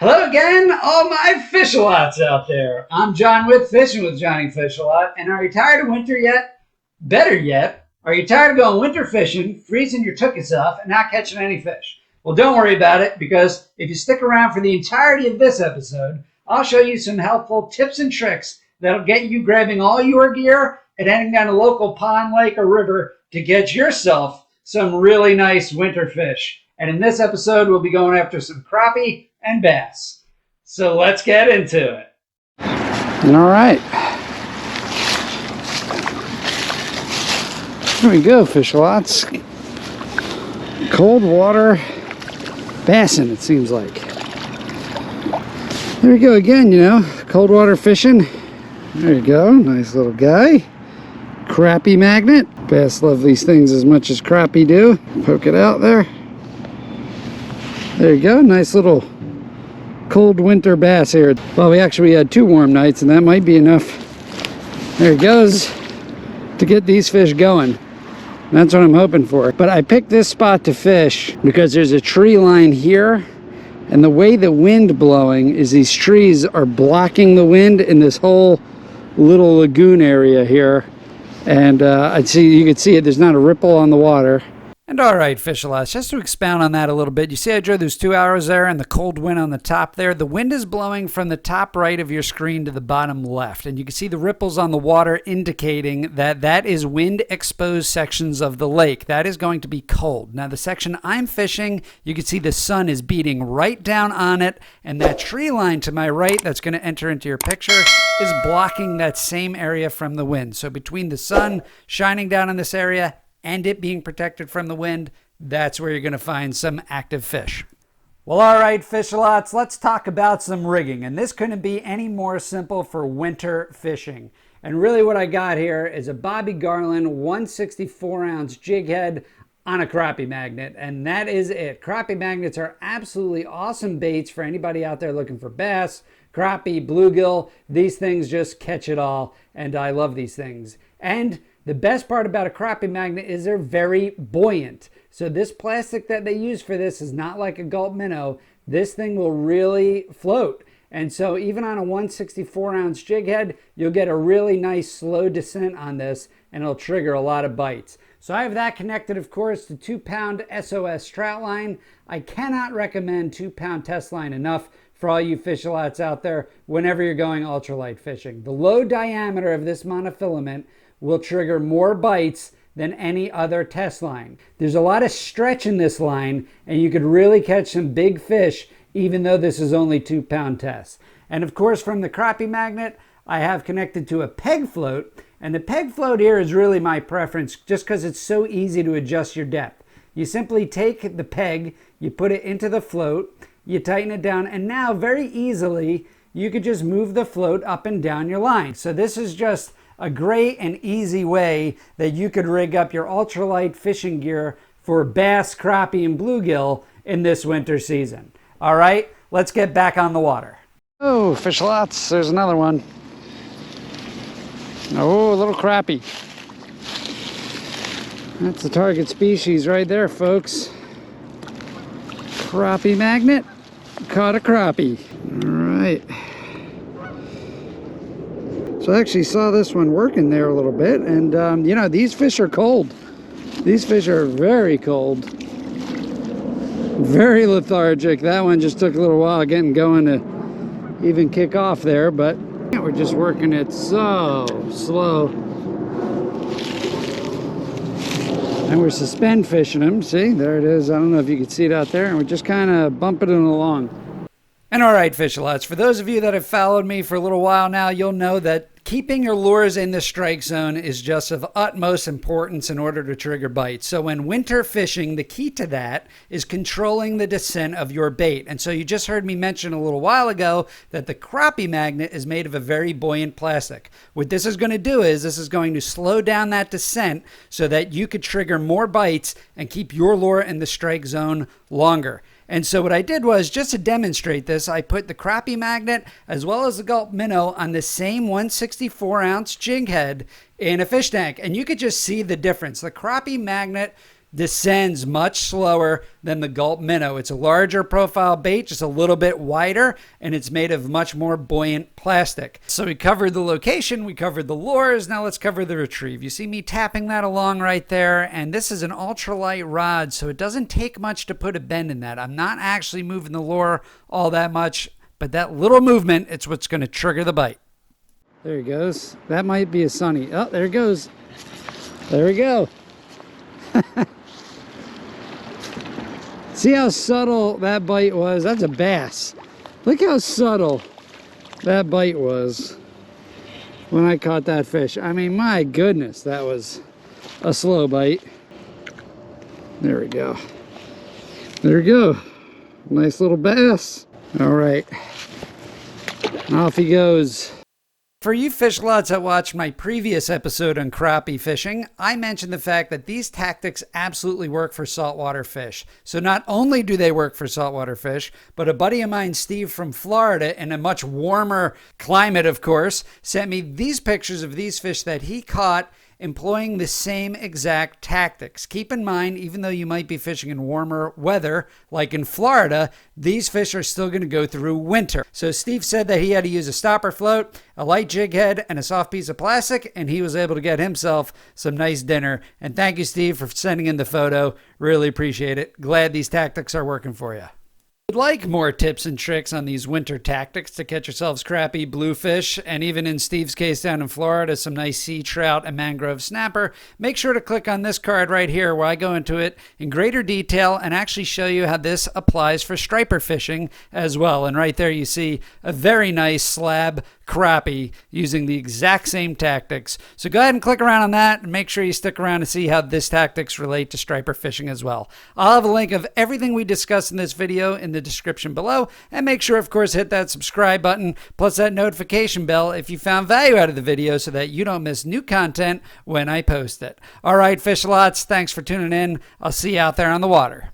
Hello again, all my fish-a-lots out there. I'm John with Fishing with Johnny Fish-a-Lot, and are you tired of winter yet? Better yet, are you tired of going winter fishing, freezing your tookies off, and not catching any fish? Well, don't worry about it, because if you stick around for the entirety of this episode, I'll show you some helpful tips and tricks that'll get you grabbing all your gear and heading down a local pond, lake, or river to get yourself some really nice winter fish. And in this episode, we'll be going after some crappie and bass. So let's get into it. All right. Here we go, fish-a-lots. Cold water bassing, it seems like. There we go again, cold water fishing. There you go, nice little guy. Crappie magnet. Bass love these things as much as crappie do. Poke it out there. There you go, nice little cold winter bass here. Well, we actually had 2 warm nights, and that might be enough. There it goes to get these fish going. That's what I'm hoping for. But I picked this spot to fish because there's a tree line here, and the way the wind blowing is these trees are blocking the wind in this whole little lagoon area here. And you can see it, there's not a ripple on the water. And all right, fish-a-lots, just to expound on that a little bit, you see I drew those 2 arrows there and the cold wind on the top there. The wind is blowing from the top right of your screen to the bottom left, and you can see the ripples on the water indicating that that is wind-exposed sections of the lake. That is going to be cold. Now, the section I'm fishing, you can see the sun is beating right down on it, and that tree line to my right that's going to enter into your picture is blocking that same area from the wind. So between the sun shining down on this area and it being protected from the wind, that's where you're going to find some active fish. Well, all right, fish-a-lots, let's talk about some rigging. And this couldn't be any more simple for winter fishing. And really what I got here is a Bobby Garland 164-ounce jig head on a crappie magnet. And that is it. Crappie magnets are absolutely awesome baits for anybody out there looking for bass, crappie, bluegill. These things just catch it all. And I love these things. And the best part about a crappie magnet is they're very buoyant. So this plastic that they use for this is not like a gulp minnow. This thing will really float. And so even on a 164-ounce jig head, you'll get a really nice slow descent on this, and it'll trigger a lot of bites. So I have that connected, of course, to 2-pound SOS trout line. I cannot recommend 2-pound test line enough for all you fish-a-lots out there whenever you're going ultralight fishing. The low diameter of this monofilament will trigger more bites than any other test line. There's a lot of stretch in this line, and you could really catch some big fish even though this is only 2-pound test. And of course, from the crappie magnet, I have connected to a peg float, and the peg float here is really my preference just because it's so easy to adjust your depth. You simply take the peg, you put it into the float, you tighten it down, and now very easily you could just move the float up and down your line. So this is just a great and easy way that you could rig up your ultralight fishing gear for bass, crappie, and bluegill in this winter season. All right, let's get back on the water. Oh, fish-a-lots, there's another one. Oh, a little crappie. That's the target species right there, folks. Crappie magnet, caught a crappie. All right. So I actually saw this one working there a little bit, and these fish are cold. These fish are very cold, very lethargic. That one just took a little while getting going to even kick off there, but we're just working it so slow. And we're suspend fishing them. See, there it is. I don't know if you can see it out there, and we're just kind of bumping it along. And all right, fish-a-lots, for those of you that have followed me for a little while now, you'll know that keeping your lures in the strike zone is just of utmost importance in order to trigger bites. So when winter fishing, the key to that is controlling the descent of your bait. And so you just heard me mention a little while ago that the crappie magnet is made of a very buoyant plastic. What this is going to do is this is going to slow down that descent so that you could trigger more bites and keep your lure in the strike zone longer. And so what I did was, just to demonstrate this, I put the crappie magnet as well as the gulp minnow on the same 164-ounce jig head in a fish tank. And you could just see the difference. The crappie magnet descends much slower than the gulp minnow. It's a larger profile bait, just a little bit wider, and it's made of much more buoyant plastic. So we covered the location, we covered the lures, now let's cover the retrieve. You see me tapping that along right there, and this is an ultralight rod, so it doesn't take much to put a bend in that. I'm not actually moving the lure all that much, but that little movement, it's what's going to trigger the bite. There he goes. That might be a sunny. Oh, there it goes. There we go. See how subtle that bite was? That's a bass. Look how subtle that bite was when I caught that fish. I mean, my goodness, that was a slow bite. There we go. There we go. Nice little bass. All right. Off he goes. For you fish lots that watched my previous episode on crappie fishing, I mentioned the fact that these tactics absolutely work for saltwater fish. So not only do they work for saltwater fish, but a buddy of mine, Steve from Florida, in a much warmer climate, of course, sent me these pictures of these fish that he caught employing the same exact tactics. Keep in mind, even though you might be fishing in warmer weather, like in Florida, these fish are still going to go through winter. So Steve said that he had to use a stopper float, a light jig head, and a soft piece of plastic, and he was able to get himself some nice dinner. And thank you, Steve, for sending in the photo. Really appreciate it. Glad these tactics are working for you. If you'd like more tips and tricks on these winter tactics to catch yourselves crappie, bluefish, and even in Steve's case down in Florida, some nice sea trout and mangrove snapper, make sure to click on this card right here where I go into it in greater detail and actually show you how this applies for striper fishing as well. And right there you see a very nice slab crappie using the exact same tactics. So go ahead and click around on that and make sure you stick around to see how this tactics relate to striper fishing as well. I'll have a link of everything we discussed in this video in the description below, and make sure, of course, hit that subscribe button plus that notification bell if you found value out of the video so that you don't miss new content when I post it. All right, fish lots, thanks for tuning in. I'll see you out there on the water.